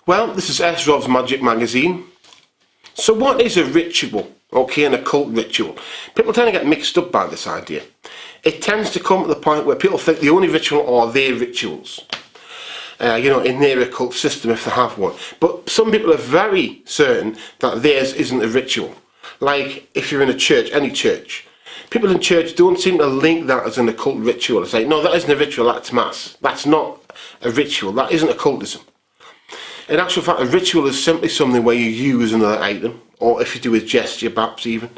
Well, this is Rob's Magic Magazine. So what is a ritual? Okay, an occult ritual. People tend to get mixed up by this idea. It tends to come to the point where people think the only ritual are their rituals. In their occult system, if they have one. But some people are very certain that theirs isn't a ritual. Like if you're in a church, any church. People in church don't seem to link that as an occult ritual. It's like, no, that isn't a ritual, that's mass. That's not a ritual, that isn't occultism. In actual fact, a ritual is simply something where you use another item, or if you do a gesture, perhaps even.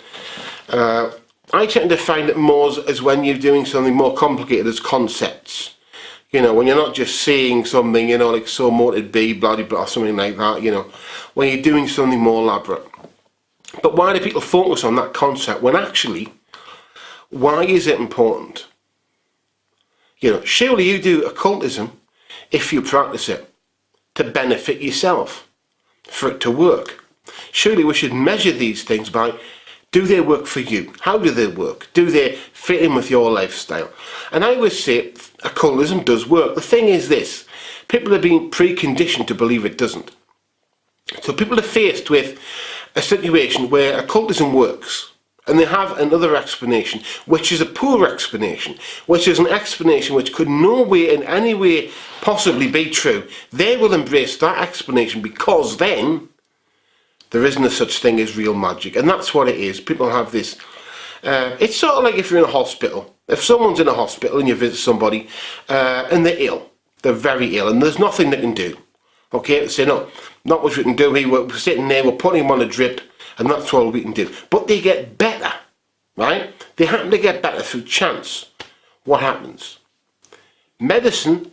I tend to find it more as when you're doing something more complicated as concepts. When you're not just saying something, like so more it be, blah, blah, blah, something like that, when you're doing something more elaborate. But why do people focus on that concept when actually, why is it important? Surely you do occultism if you practice it to benefit yourself, for it to work. Surely we should measure these things by, do they work for you? How do they work? Do they fit in with your lifestyle? And I would say occultism does work. The thing is this, people are being preconditioned to believe it doesn't. So people are faced with a situation where occultism works, and they have another explanation, which is a poor explanation, which is an explanation which could no way in any way possibly be true. They will embrace that explanation because then there isn't a such thing as real magic. And that's what it is. People have this, it's sort of like if you're in a hospital. If someone's in a hospital and you visit somebody and they're ill, they're very ill, and there's nothing they can do. Okay, they say, no, not much we can do. We're sitting there, we're putting them on a drip, and that's all we can do. But they get better, right? They happen to get better through chance. What happens? Medicine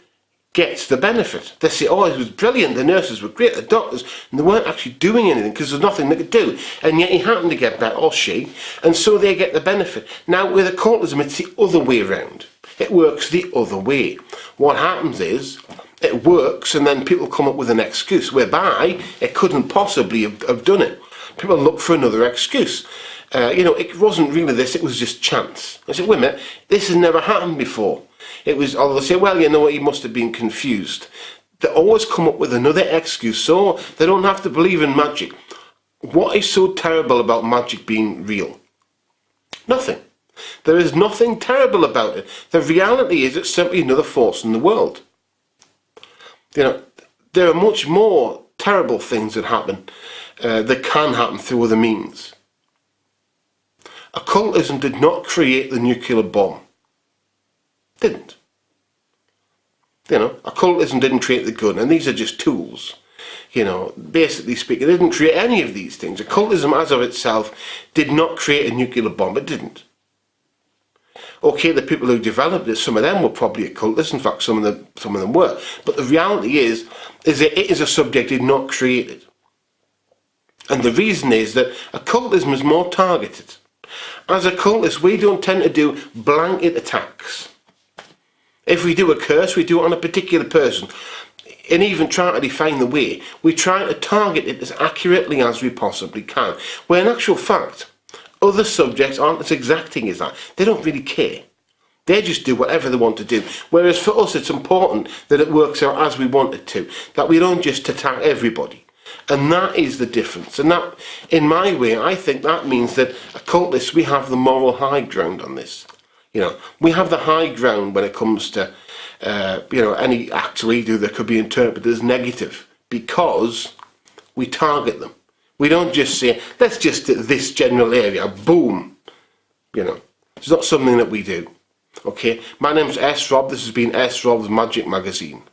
gets the benefit. They say, oh, it was brilliant, the nurses were great, the doctors, and they weren't actually doing anything because there's nothing they could do. And yet he happened to get better, or she, and so they get the benefit. Now with occultism, it's the other way around. It works the other way. What happens is, it works and then people come up with an excuse whereby it couldn't possibly have done it. People look for another excuse. It wasn't really this, it was just chance. I said, wait a minute, this has never happened before. It was, although they say, well, he must have been confused. They always come up with another excuse so they don't have to believe in magic. What is so terrible about magic being real? Nothing. There is nothing terrible about it. The reality is it's simply another force in the world. There are much more terrible things that happen, that can happen through other means. Occultism did not create the nuclear bomb. Didn't. Occultism didn't create the gun, and these are just tools. Basically speaking, it didn't create any of these things. Occultism as of itself did not create a nuclear bomb. It didn't. Okay, the people who developed it, some of them were probably occultists. In fact, some of them were. But the reality is that it is a subject did not created. And the reason is that occultism is more targeted. As occultists, we don't tend to do blanket attacks. If we do a curse, we do it on a particular person. And even trying to define the way, we try to target it as accurately as we possibly can. Where in actual fact, other subjects aren't as exacting as that. They don't really care. They just do whatever they want to do. Whereas for us, it's important that it works out as we want it to. That we don't just attack everybody. And that is the difference. And that, in my way, I think that means that occultists, we have the moral high ground on this. We have the high ground when it comes to, any act we do that could be interpreted as negative. Because we target them. We don't just say, let's just hit this general area, boom. It's not something that we do. Okay, my name's Rob, this has been Rob's Magic Magazine.